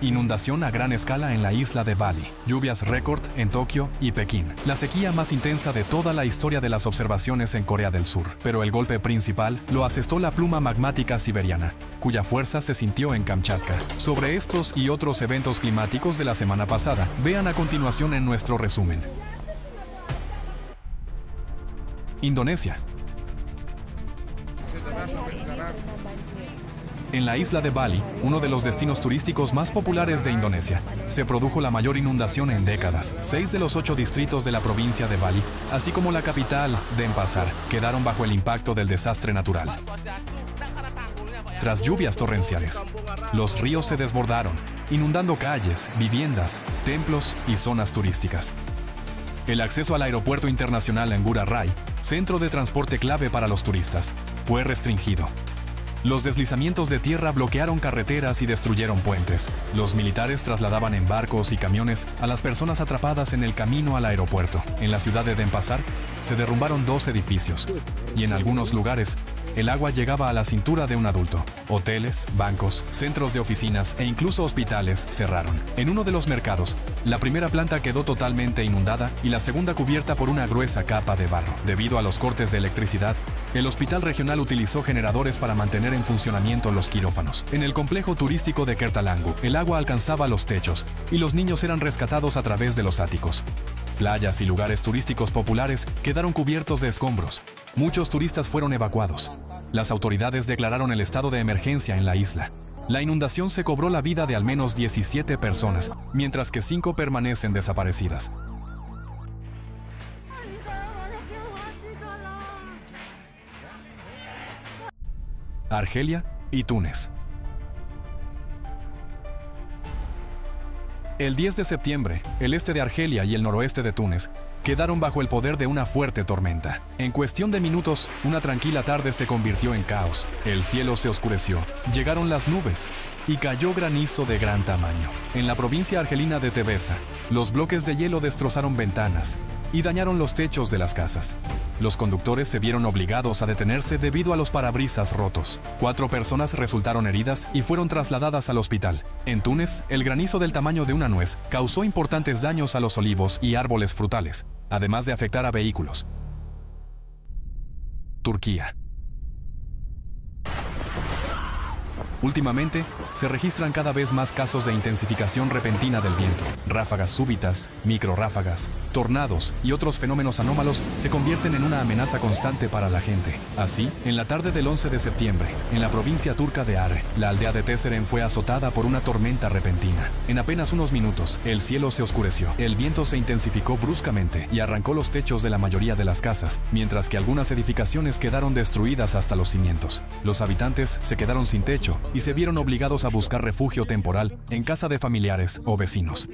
Inundación a gran escala en la isla de Bali. Lluvias récord en Tokio y Pekín. La sequía más intensa de toda la historia de las observaciones en Corea del Sur. Pero el golpe principal lo asestó la pluma magmática siberiana, cuya fuerza se sintió en Kamchatka. Sobre estos y otros eventos climáticos de la semana pasada, vean a continuación en nuestro resumen. Indonesia. En la isla de Bali, uno de los destinos turísticos más populares de Indonesia, se produjo la mayor inundación en décadas. 6 de los 8 distritos de la provincia de Bali, así como la capital, Denpasar, quedaron bajo el impacto del desastre natural. Tras lluvias torrenciales, los ríos se desbordaron, inundando calles, viviendas, templos y zonas turísticas. El acceso al aeropuerto internacional Ngurah Rai, centro de transporte clave para los turistas, fue restringido. Los deslizamientos de tierra bloquearon carreteras y destruyeron puentes. Los militares trasladaban en barcos y camiones a las personas atrapadas en el camino al aeropuerto. En la ciudad de Denpasar se derrumbaron 2 edificios y en algunos lugares el agua llegaba a la cintura de un adulto. Hoteles, bancos, centros de oficinas e incluso hospitales cerraron. En uno de los mercados, la primera planta quedó totalmente inundada y la segunda cubierta por una gruesa capa de barro. Debido a los cortes de electricidad, el hospital regional utilizó generadores para mantener en funcionamiento los quirófanos. En el complejo turístico de Kertalangu, el agua alcanzaba los techos y los niños eran rescatados a través de los áticos. Playas y lugares turísticos populares quedaron cubiertos de escombros. Muchos turistas fueron evacuados. Las autoridades declararon el estado de emergencia en la isla. La inundación se cobró la vida de al menos 17 personas, mientras que 5 permanecen desaparecidas. Argelia y Túnez. El 10 de septiembre, el este de Argelia y el noroeste de Túnez quedaron bajo el poder de una fuerte tormenta. En cuestión de minutos, una tranquila tarde se convirtió en caos. El cielo se oscureció, llegaron las nubes y cayó granizo de gran tamaño. En la provincia argelina de Tebessa, los bloques de hielo destrozaron ventanas y dañaron los techos de las casas. Los conductores se vieron obligados a detenerse debido a los parabrisas rotos. 4 personas resultaron heridas y fueron trasladadas al hospital. En Túnez, el granizo del tamaño de una nuez causó importantes daños a los olivos y árboles frutales, además de afectar a vehículos. Turquía. Últimamente, se registran cada vez más casos de intensificación repentina del viento. Ráfagas súbitas, microráfagas, tornados y otros fenómenos anómalos se convierten en una amenaza constante para la gente. Así, en la tarde del 11 de septiembre, en la provincia turca de Are, la aldea de Teseren fue azotada por una tormenta repentina. En apenas unos minutos, el cielo se oscureció, el viento se intensificó bruscamente y arrancó los techos de la mayoría de las casas, mientras que algunas edificaciones quedaron destruidas hasta los cimientos. Los habitantes se quedaron sin techo y se vieron obligados a buscar refugio temporal en casa de familiares o vecinos.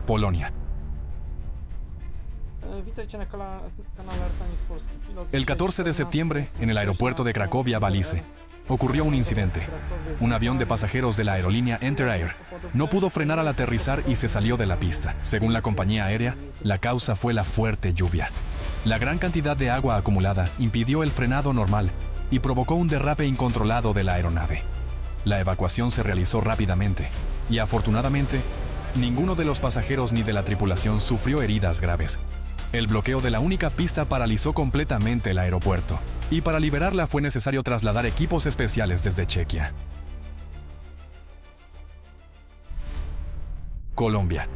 Polonia. El 14 de septiembre, en el aeropuerto de Cracovia-Balice, ocurrió un incidente. Un avión de pasajeros de la aerolínea Enter Air no pudo frenar al aterrizar y se salió de la pista. Según la compañía aérea, la causa fue la fuerte lluvia. La gran cantidad de agua acumulada impidió el frenado normal y provocó un derrape incontrolado de la aeronave. La evacuación se realizó rápidamente y, afortunadamente, ninguno de los pasajeros ni de la tripulación sufrió heridas graves. El bloqueo de la única pista paralizó completamente el aeropuerto y para liberarla fue necesario trasladar equipos especiales desde Chequia. Colombia.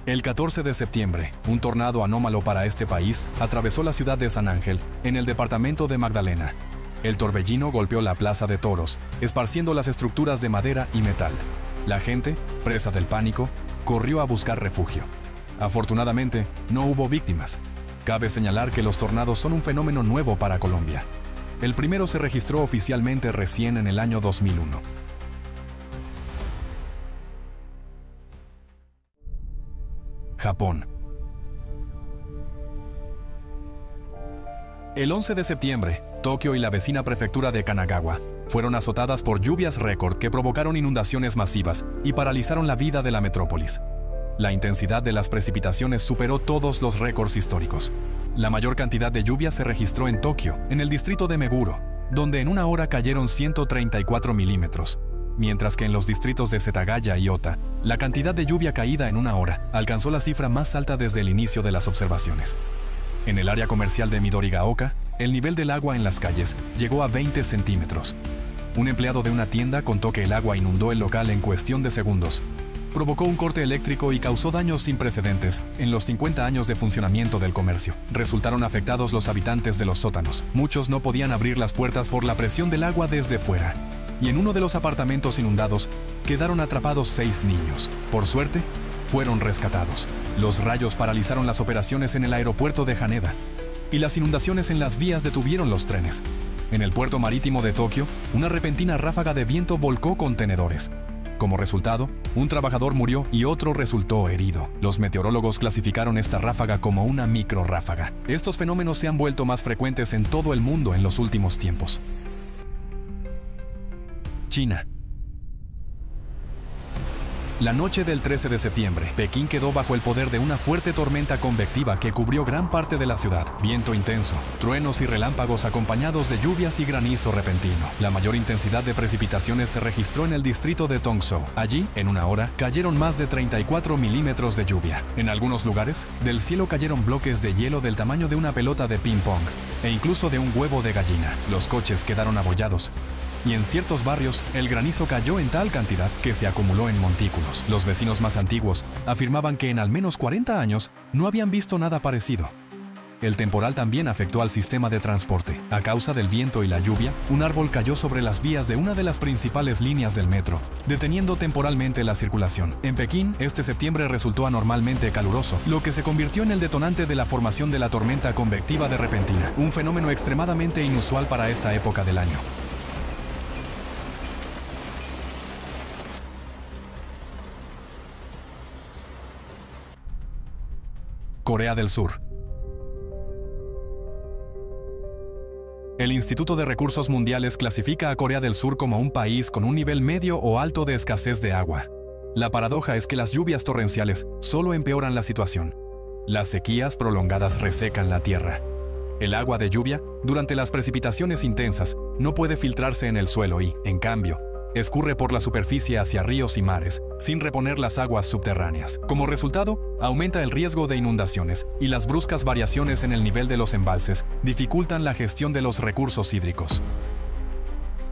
El 14 de septiembre, un tornado anómalo para este país atravesó la ciudad de San Ángel, en el departamento de Magdalena. El torbellino golpeó la plaza de toros, esparciendo las estructuras de madera y metal. La gente, presa del pánico, corrió a buscar refugio. Afortunadamente, no hubo víctimas. Cabe señalar que los tornados son un fenómeno nuevo para Colombia. El primero se registró oficialmente recién en el año 2001. Japón. El 11 de septiembre, Tokio y la vecina prefectura de Kanagawa fueron azotadas por lluvias récord que provocaron inundaciones masivas y paralizaron la vida de la metrópolis. La intensidad de las precipitaciones superó todos los récords históricos. La mayor cantidad de lluvia se registró en Tokio, en el distrito de Meguro, donde en una hora cayeron 134 milímetros, mientras que en los distritos de Setagaya y Ota, la cantidad de lluvia caída en una hora alcanzó la cifra más alta desde el inicio de las observaciones. En el área comercial de Midorigaoka, el nivel del agua en las calles llegó a 20 centímetros. Un empleado de una tienda contó que el agua inundó el local en cuestión de segundos. Provocó un corte eléctrico y causó daños sin precedentes en los 50 años de funcionamiento del comercio. Resultaron afectados los habitantes de los sótanos. Muchos no podían abrir las puertas por la presión del agua desde fuera. Y en uno de los apartamentos inundados quedaron atrapados 6 niños. Por suerte, fueron rescatados. Los rayos paralizaron las operaciones en el aeropuerto de Haneda y las inundaciones en las vías detuvieron los trenes. En el puerto marítimo de Tokio, una repentina ráfaga de viento volcó contenedores. Como resultado, un trabajador murió y otro resultó herido. Los meteorólogos clasificaron esta ráfaga como una microráfaga. Estos fenómenos se han vuelto más frecuentes en todo el mundo en los últimos tiempos. China. La noche del 13 de septiembre, Pekín quedó bajo el poder de una fuerte tormenta convectiva que cubrió gran parte de la ciudad. Viento intenso, truenos y relámpagos acompañados de lluvias y granizo repentino. La mayor intensidad de precipitaciones se registró en el distrito de Tongzhou. Allí, en una hora, cayeron más de 34 milímetros de lluvia. En algunos lugares, del cielo cayeron bloques de hielo del tamaño de una pelota de ping-pong e incluso de un huevo de gallina. Los coches quedaron abollados. Y en ciertos barrios, el granizo cayó en tal cantidad que se acumuló en montículos. Los vecinos más antiguos afirmaban que en al menos 40 años no habían visto nada parecido. El temporal también afectó al sistema de transporte. A causa del viento y la lluvia, un árbol cayó sobre las vías de una de las principales líneas del metro, deteniendo temporalmente la circulación. En Pekín, este septiembre resultó anormalmente caluroso, lo que se convirtió en el detonante de la formación de la tormenta convectiva de repentina, un fenómeno extremadamente inusual para esta época del año. Corea del Sur. El Instituto de Recursos Mundiales clasifica a Corea del Sur como un país con un nivel medio o alto de escasez de agua. La paradoja es que las lluvias torrenciales solo empeoran la situación. Las sequías prolongadas resecan la tierra. El agua de lluvia, durante las precipitaciones intensas, no puede filtrarse en el suelo y, en cambio, escurre por la superficie hacia ríos y mares, sin reponer las aguas subterráneas. Como resultado, aumenta el riesgo de inundaciones y las bruscas variaciones en el nivel de los embalses dificultan la gestión de los recursos hídricos.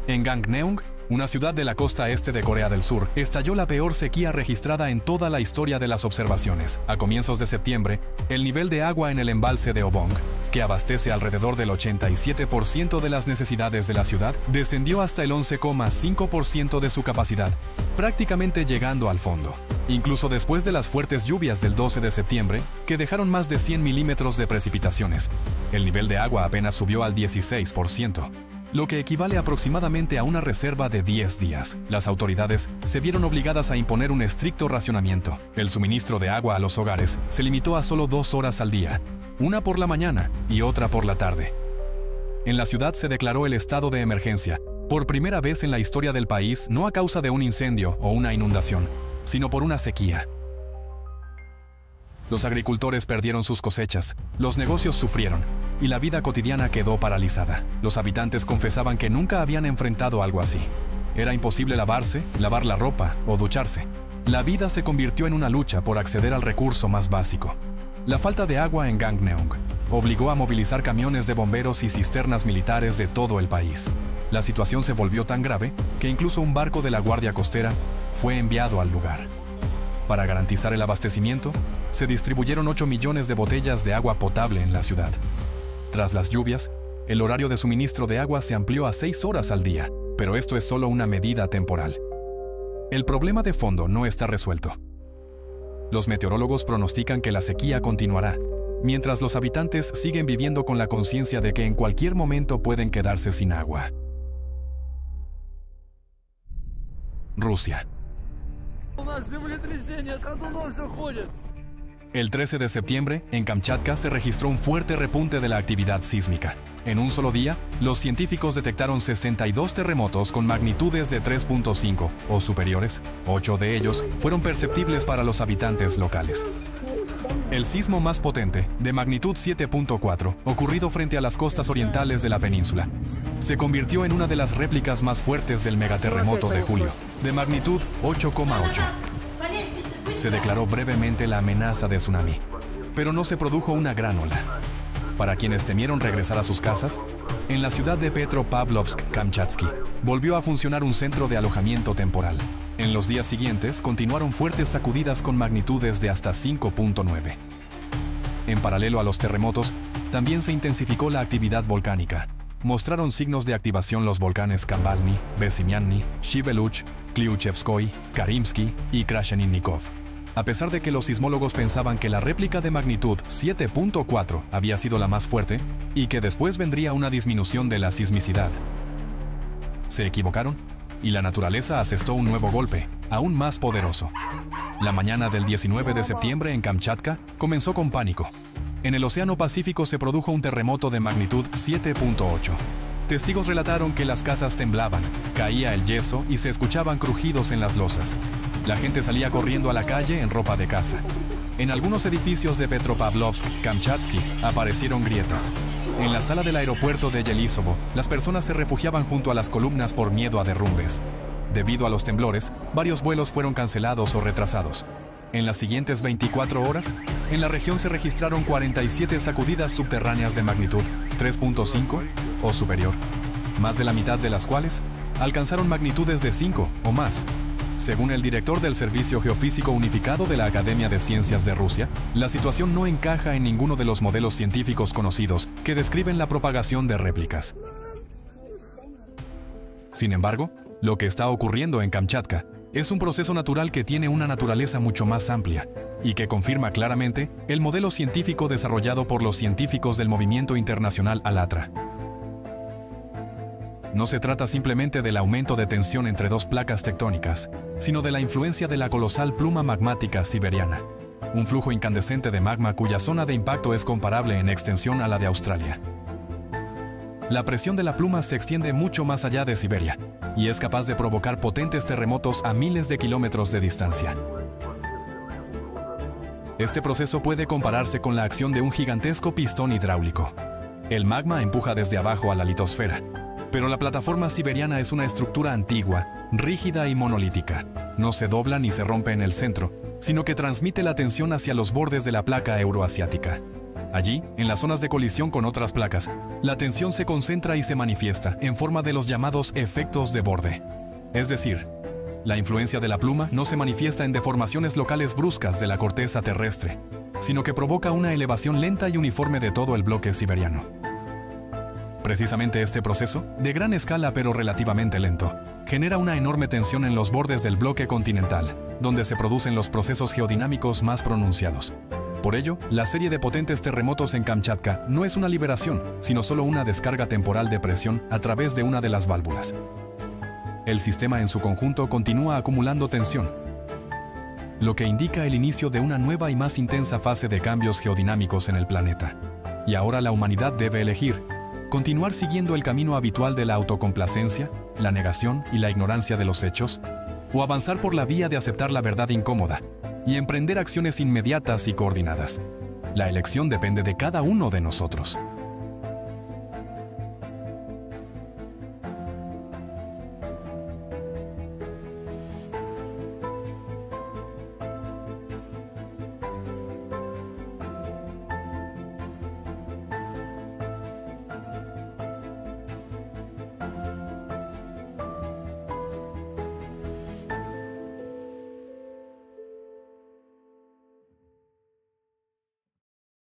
En Gangneung, una ciudad de la costa este de Corea del Sur, estalló la peor sequía registrada en toda la historia de las observaciones. A comienzos de septiembre, el nivel de agua en el embalse de Obong, que abastece alrededor del 87% de las necesidades de la ciudad, descendió hasta el 11,5% de su capacidad, prácticamente llegando al fondo. Incluso después de las fuertes lluvias del 12 de septiembre, que dejaron más de 100 milímetros de precipitaciones, el nivel de agua apenas subió al 16%. Lo que equivale aproximadamente a una reserva de 10 días. Las autoridades se vieron obligadas a imponer un estricto racionamiento. El suministro de agua a los hogares se limitó a solo 2 horas al día, una por la mañana y otra por la tarde. En la ciudad se declaró el estado de emergencia, por primera vez en la historia del país, no a causa de un incendio o una inundación, sino por una sequía. Los agricultores perdieron sus cosechas, los negocios sufrieron, y la vida cotidiana quedó paralizada. Los habitantes confesaban que nunca habían enfrentado algo así. Era imposible lavarse, lavar la ropa o ducharse. La vida se convirtió en una lucha por acceder al recurso más básico. La falta de agua en Gangneung obligó a movilizar camiones de bomberos y cisternas militares de todo el país. La situación se volvió tan grave que incluso un barco de la Guardia Costera fue enviado al lugar. Para garantizar el abastecimiento, se distribuyeron 8 millones de botellas de agua potable en la ciudad. Tras las lluvias, el horario de suministro de agua se amplió a 6 horas al día, pero esto es solo una medida temporal. El problema de fondo no está resuelto. Los meteorólogos pronostican que la sequía continuará, mientras los habitantes siguen viviendo con la conciencia de que en cualquier momento pueden quedarse sin agua. Rusia. El 13 de septiembre, en Kamchatka se registró un fuerte repunte de la actividad sísmica. En un solo día, los científicos detectaron 62 terremotos con magnitudes de 3.5 o superiores. 8 de ellos fueron perceptibles para los habitantes locales. El sismo más potente, de magnitud 7.4, ocurrido frente a las costas orientales de la península, se convirtió en una de las réplicas más fuertes del megaterremoto de julio, de magnitud 8,8. Se declaró brevemente la amenaza de tsunami, pero no se produjo una gran ola. Para quienes temieron regresar a sus casas, en la ciudad de Petropavlovsk-Kamchatsky volvió a funcionar un centro de alojamiento temporal. En los días siguientes continuaron fuertes sacudidas con magnitudes de hasta 5.9. En paralelo a los terremotos, también se intensificó la actividad volcánica. Mostraron signos de activación los volcanes Kambalny, Besimianny, Shiveluch, Kliuchevskoy, Karimsky y Krasheninnikov. A pesar de que los sismólogos pensaban que la réplica de magnitud 7.4 había sido la más fuerte y que después vendría una disminución de la sismicidad, se equivocaron y la naturaleza asestó un nuevo golpe, aún más poderoso. La mañana del 19 de septiembre en Kamchatka comenzó con pánico. En el Océano Pacífico se produjo un terremoto de magnitud 7.8. Testigos relataron que las casas temblaban, caía el yeso y se escuchaban crujidos en las losas. La gente salía corriendo a la calle en ropa de casa. En algunos edificios de Petropavlovsk-Kamchatsky aparecieron grietas. En la sala del aeropuerto de Yelisovo, las personas se refugiaban junto a las columnas por miedo a derrumbes. Debido a los temblores, varios vuelos fueron cancelados o retrasados. En las siguientes 24 horas, en la región se registraron 47 sacudidas subterráneas de magnitud 3.5 o superior, más de la mitad de las cuales alcanzaron magnitudes de 5 o más. Según el director del Servicio Geofísico Unificado de la Academia de Ciencias de Rusia, la situación no encaja en ninguno de los modelos científicos conocidos que describen la propagación de réplicas. Sin embargo, lo que está ocurriendo en Kamchatka es un proceso natural que tiene una naturaleza mucho más amplia y que confirma claramente el modelo científico desarrollado por los científicos del movimiento internacional ALLATRA. No se trata simplemente del aumento de tensión entre dos placas tectónicas, sino de la influencia de la colosal pluma magmática siberiana, un flujo incandescente de magma cuya zona de impacto es comparable en extensión a la de Australia. La presión de la pluma se extiende mucho más allá de Siberia y es capaz de provocar potentes terremotos a miles de kilómetros de distancia. Este proceso puede compararse con la acción de un gigantesco pistón hidráulico. El magma empuja desde abajo a la litosfera, pero la plataforma siberiana es una estructura antigua, rígida y monolítica. No se dobla ni se rompe en el centro, sino que transmite la tensión hacia los bordes de la placa euroasiática. Allí, en las zonas de colisión con otras placas, la tensión se concentra y se manifiesta en forma de los llamados efectos de borde. Es decir, la influencia de la pluma no se manifiesta en deformaciones locales bruscas de la corteza terrestre, sino que provoca una elevación lenta y uniforme de todo el bloque siberiano. Precisamente este proceso, de gran escala pero relativamente lento, genera una enorme tensión en los bordes del bloque continental, donde se producen los procesos geodinámicos más pronunciados. Por ello, la serie de potentes terremotos en Kamchatka no es una liberación, sino solo una descarga temporal de presión a través de una de las válvulas. El sistema en su conjunto continúa acumulando tensión, lo que indica el inicio de una nueva y más intensa fase de cambios geodinámicos en el planeta. Y ahora la humanidad debe elegir: continuar siguiendo el camino habitual de la autocomplacencia, la negación y la ignorancia de los hechos, o avanzar por la vía de aceptar la verdad incómoda y emprender acciones inmediatas y coordinadas. La elección depende de cada uno de nosotros.